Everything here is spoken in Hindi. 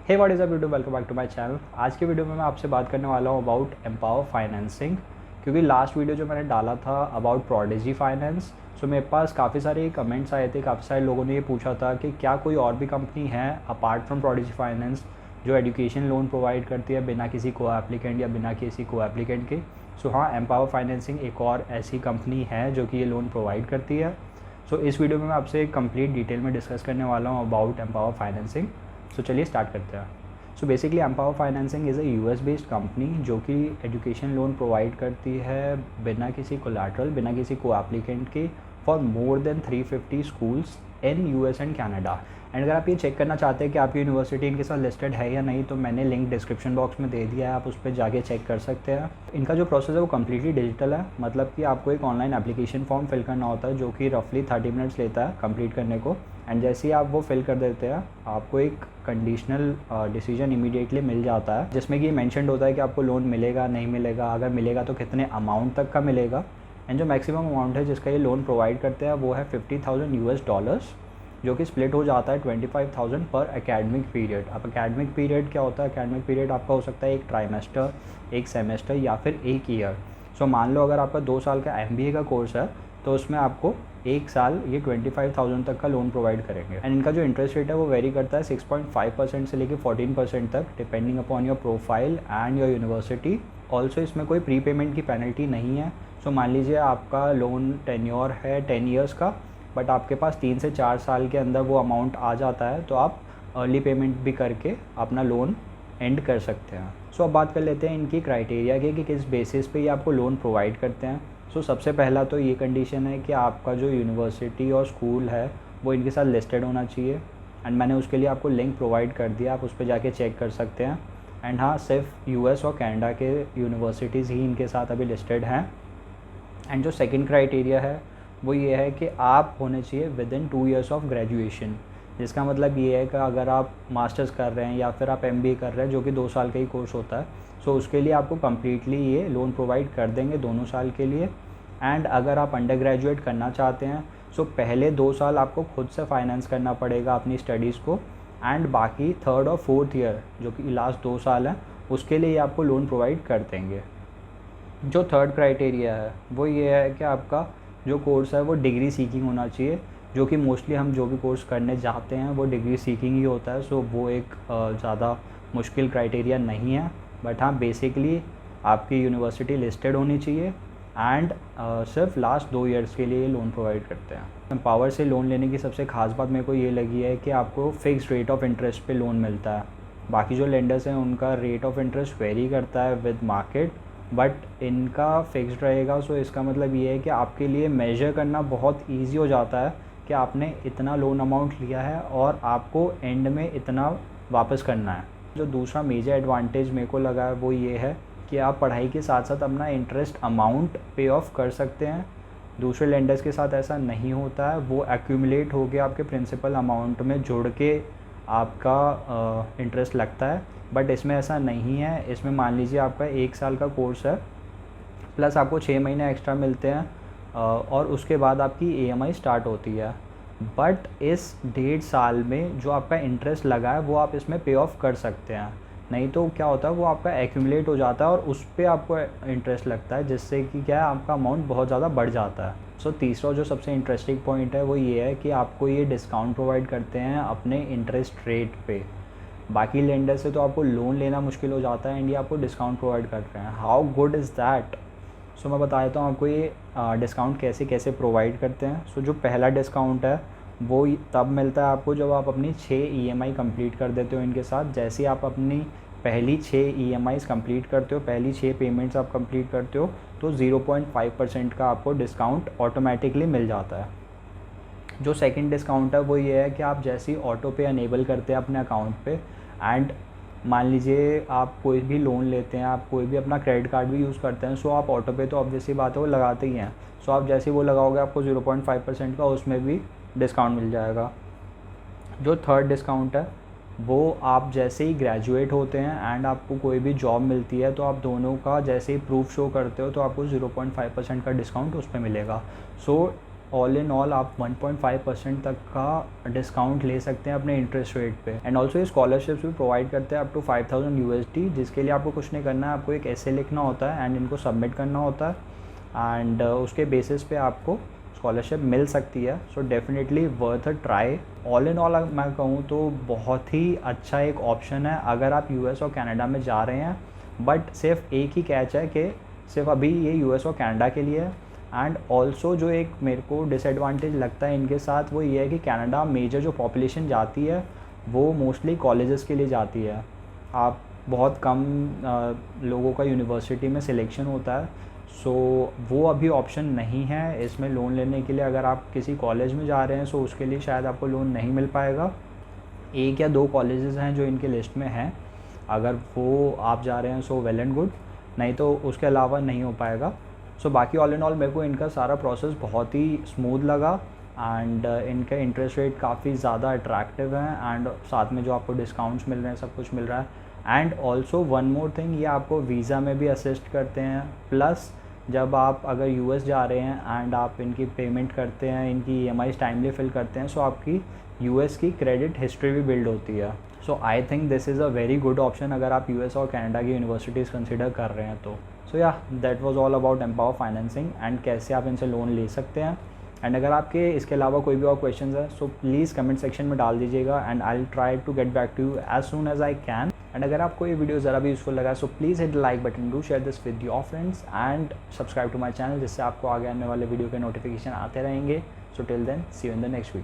Hey what is up YouTube, welcome back to my channel. आज के वीडियो में मैं आपसे बात करने वाला हूँ अबाउट एम्पावर फाइनेंसिंग, क्योंकि लास्ट वीडियो जो मैंने डाला था अबाउट प्रोडिजी फाइनेंस, सो मेरे पास काफ़ी सारे कमेंट्स आए थे। काफ़ी सारे लोगों ने ये पूछा था कि क्या कोई और भी कंपनी है अपार्ट फ्रॉम प्रोडिजी फाइनेंस जो एजुकेशन लोन प्रोवाइड करती है बिना किसी को एप्लीकेंट या बिना किसी को एप्लीकेंट के। सो हाँ, एम्पावर फाइनेंसिंग एक और ऐसी कंपनी है जो कि ये लोन प्रोवाइड करती है। सो इस वीडियो में मैं आपसे कंप्लीट डिटेल में डिस्कस करने वाला हूँ अबाउट एम्पावर फाइनेंसिंग। सो चलिए स्टार्ट करते हैं। So basically empower financing is a US based company जो कि एजुकेशन लोन प्रोवाइड करती है बिना किसी कोलैटरल, बिना किसी को एप्लीकेंट के for more than 350 schools in US and Canada. And अगर आप ये चेक करना चाहते हैं कि आपकी यूनिवर्सिटी इनके साथ लिस्टेड है या नहीं, तो मैंने लिंक डिस्क्रिप्शन बॉक्स में दे दिया है, आप उस पर जाके चेक कर सकते हैं। इनका जो प्रोसेस है वो कम्प्लीटली डिजिटल है, मतलब कि आपको एक ऑनलाइन एप्लीकेशन फॉर्म फिल करना होता है जो कि रफली 30 मिनट्स लेता है कंप्लीट करने को। एंड जैसे ही आप वो फिल कर देते हैं, आपको एक कंडीशनल डिसीजन इमीडिएटली मिल जाता है जिसमें कि ये मेंशन्ड होता है कि आपको लोन मिलेगा नहीं मिलेगा, अगर मिलेगा तो कितने अमाउंट तक का मिलेगा। एंड जो मैक्सिमम अमाउंट है जिसका ये लोन प्रोवाइड करते हैं वो है $50,000, जो कि स्प्लिट हो जाता है 25,000 पर एकेडमिक पीरियड। अब एकेडमिक पीरियड क्या होता है? एकेडमिक पीरियड आपका हो सकता है एक ट्राइमेस्टर, एक सेमेस्टर या फिर एक ईयर। सो मान लो अगर आपका 2 साल का MBA का कोर्स है तो उसमें आपको एक साल ये 25,000 तक का लोन प्रोवाइड करेंगे। एंड इनका जो इंटरेस्ट रेट है वो वेरी करता है 6.5% से लेकर 14% तक, depending upon your profile and your university. Also इसमें कोई प्री पेमेंट की पेनल्टी नहीं है। सो मान लीजिए आपका लोन टेन्योर है 10 ईयर्स का, बट आपके पास 3 से 4 साल के अंदर वो अमाउंट आ जाता है, तो आप अर्ली पेमेंट भी करके अपना लोन एंड कर सकते हैं। सो अब बात कर लेते हैं इनकी क्राइटेरिया की कि किस बेसिस पे ये आपको लोन प्रोवाइड करते हैं। सो सबसे पहला तो ये कंडीशन है कि आपका जो यूनिवर्सिटी और स्कूल है वो इनके साथ लिस्टेड होना चाहिए। एंड मैंने उसके लिए आपको लिंक प्रोवाइड कर दिया, आप उस पर जाके चेक कर सकते हैं। एंड हाँ, सिर्फ US और कनाडा के यूनिवर्सिटीज़ ही इनके साथ अभी लिस्टेड हैं। एंड जो सेकंड क्राइटेरिया है वो ये है कि आप होने चाहिए with in 2 years of graduation, जिसका मतलब ये है कि अगर आप मास्टर्स कर रहे हैं या फिर आप MBA कर रहे हैं जो कि 2 साल का ही कोर्स होता है, सो उसके लिए आपको कम्प्लीटली ये लोन प्रोवाइड कर देंगे दोनों साल के लिए। एंड अगर आप अंडर ग्रेजुएट करना चाहते हैं, सो पहले 2 साल आपको खुद से फाइनेंस करना पड़ेगा अपनी स्टडीज़ को, एंड बाकी 3rd और 4th ईयर जो कि लास्ट 2 साल हैं उसके लिए आपको लोन प्रोवाइड कर देंगे। जो थर्ड क्राइटेरिया है वो ये है कि आपका जो कोर्स है वो डिग्री सीकिंग होना चाहिए, जो कि मोस्टली हम जो भी कोर्स करने जाते हैं वो डिग्री सीकिंग ही होता है। सो वो एक ज़्यादा मुश्किल क्राइटेरिया नहीं है, बट हाँ, बेसिकली आपकी यूनिवर्सिटी लिस्टेड होनी चाहिए एंड सिर्फ लास्ट 2 ईयर्स के लिए लोन प्रोवाइड करते हैं। एम्पावर से लोन लेने की सबसे ख़ास बात मेरे को ये लगी है कि आपको फिक्स्ड रेट ऑफ इंटरेस्ट पे लोन मिलता है। बाकी जो लेंडर्स हैं उनका रेट ऑफ इंटरेस्ट वेरी करता है विद मार्केट, बट इनका फिक्स्ड रहेगा। सो इसका मतलब ये है कि आपके लिए मेजर करना बहुत ईजी हो जाता है कि आपने इतना लोन अमाउंट लिया है और आपको एंड में इतना वापस करना है। जो दूसरा मेजर एडवांटेज मेरे को लगा है वो ये है कि आप पढ़ाई के साथ साथ अपना इंटरेस्ट अमाउंट पे ऑफ कर सकते हैं। दूसरे लेंडर्स के साथ ऐसा नहीं होता है, वो एक्यूमुलेट हो गया आपके प्रिंसिपल अमाउंट में जुड़ के आपका इंटरेस्ट लगता है, बट इसमें ऐसा नहीं है। इसमें मान लीजिए आपका 1 साल का कोर्स है प्लस आपको 6 महीने एक्स्ट्रा मिलते हैं और उसके बाद आपकी EMI स्टार्ट होती है। बट इस 1.5 साल में जो आपका इंटरेस्ट लगा है वो आप इसमें पे ऑफ कर सकते हैं, नहीं तो क्या होता है वो आपका एक्यूमुलेट हो जाता है और उस पर आपको इंटरेस्ट लगता है, जिससे कि क्या है आपका अमाउंट बहुत ज़्यादा बढ़ जाता है। सो तीसरा जो सबसे इंटरेस्टिंग पॉइंट है वो ये है कि आपको ये डिस्काउंट प्रोवाइड करते हैं अपने इंटरेस्ट रेट पे। बाकी लेंडर से तो आपको लोन लेना मुश्किल हो जाता है एंड ये आपको डिस्काउंट प्रोवाइड कर रहे हैं। How good is that? So मैं बता देता हूँ आपको ये डिस्काउंट कैसे कैसे प्रोवाइड करते हैं। सो जो पहला डिस्काउंट है वो तब मिलता है आपको जब आप अपनी 6 EMI कंप्लीट कर देते हो इनके साथ। जैसे आप अपनी पहली 6 EMIs कंप्लीट करते हो, पहली 6 पेमेंट्स आप कंप्लीट करते हो, तो 0.5% का आपको डिस्काउंट ऑटोमेटिकली मिल जाता है। जो सेकंड डिस्काउंट है वो ये है कि आप जैसे ही ऑटो पे अनेबल करते हैं अपने अकाउंट पे, एंड मान लीजिए आप कोई भी लोन लेते हैं, आप कोई भी अपना क्रेडिट कार्ड भी यूज़ करते हैं, सो आप ऑटो पे तो ऑब्वियसली बात है वो लगाते ही हैं। सो आप जैसे ही वो लगाओगे आपको 0.5% का उसमें भी डिस्काउंट मिल जाएगा। जो थर्ड डिस्काउंट है वो आप जैसे ही ग्रेजुएट होते हैं एंड आपको कोई भी जॉब मिलती है, तो आप दोनों का जैसे ही प्रूफ शो करते हो तो आपको 0.5% का डिस्काउंट उस पर मिलेगा। सो ऑल इन ऑल आप 1.5% तक का डिस्काउंट ले सकते हैं अपने इंटरेस्ट रेट पे। एंड ऑल्सो ये स्कॉलरशिप्स भी प्रोवाइड करते हैं अप टू 5000 USD, जिसके लिए आपको कुछ नहीं करना है, आपको एक ऐसे लिखना होता है एंड इनको सबमिट करना होता है एंड उसके बेसिस पे आपको स्कॉलरशिप मिल सकती है। So definitely worth a try. All in all मैं कहूँ तो बहुत ही अच्छा एक ऑप्शन है अगर आप US और कनाडा में जा रहे हैं। बट सिर्फ एक ही कैच है कि सिर्फ अभी ये US और कनाडा के लिए है। एंड ऑल्सो जो एक मेरे को डिसएडवांटेज लगता है इनके साथ वो ये है कि कनाडा मेजर जो पॉपुलेशन जाती है वो मोस्टली कॉलेजेस के लिए जाती है। आप बहुत कम लोगों का यूनिवर्सिटी में सिलेक्शन होता है। सो वो अभी ऑप्शन नहीं है इसमें लोन लेने के लिए। अगर आप किसी कॉलेज में जा रहे हैं सो उसके लिए शायद आपको लोन नहीं मिल पाएगा। एक या दो कॉलेजेस हैं जो इनके लिस्ट में हैं, अगर वो आप जा रहे हैं सो वेल एंड गुड, नहीं तो उसके अलावा नहीं हो पाएगा। सो बाकी ऑल इन ऑल मेरे को इनका सारा प्रोसेस बहुत ही स्मूथ लगा एंड इनका इंटरेस्ट रेट काफ़ी ज़्यादा अट्रैक्टिव है एंड साथ में जो आपको डिस्काउंट्स मिल रहे हैं सब कुछ मिल रहा है। And also one more thing, ये आपको वीज़ा में भी असिस्ट करते हैं। प्लस जब आप अगर US जा रहे हैं एंड आप इनकी पेमेंट करते हैं, इनकी EMIs टाइमली फिल करते हैं, सो आपकी US की क्रेडिट हिस्ट्री भी बिल्ड होती है। So I think this is a very good option अगर आप US और कनाडा की यूनिवर्सिटीज़ कंसिडर कर रहे हैं तो। सो या that was all about empower financing and कैसे आप इनसे लोन ले सकते हैं। एंड अगर आपके इसके अलावा कोई भी और क्वेश्चंस है सो प्लीज़ कमेंट सेक्शन में डाल दीजिएगा and I will try to get back to you as soon as I can. And अगर आपको ये वीडियो ज़रा भी यूज़फुल लगा so please hit like button, do share this with your friends and subscribe to my channel, जिससे आपको आगे आने वाले वीडियो के नोटिफिकेशन आते रहेंगे। So till then see you in the next video.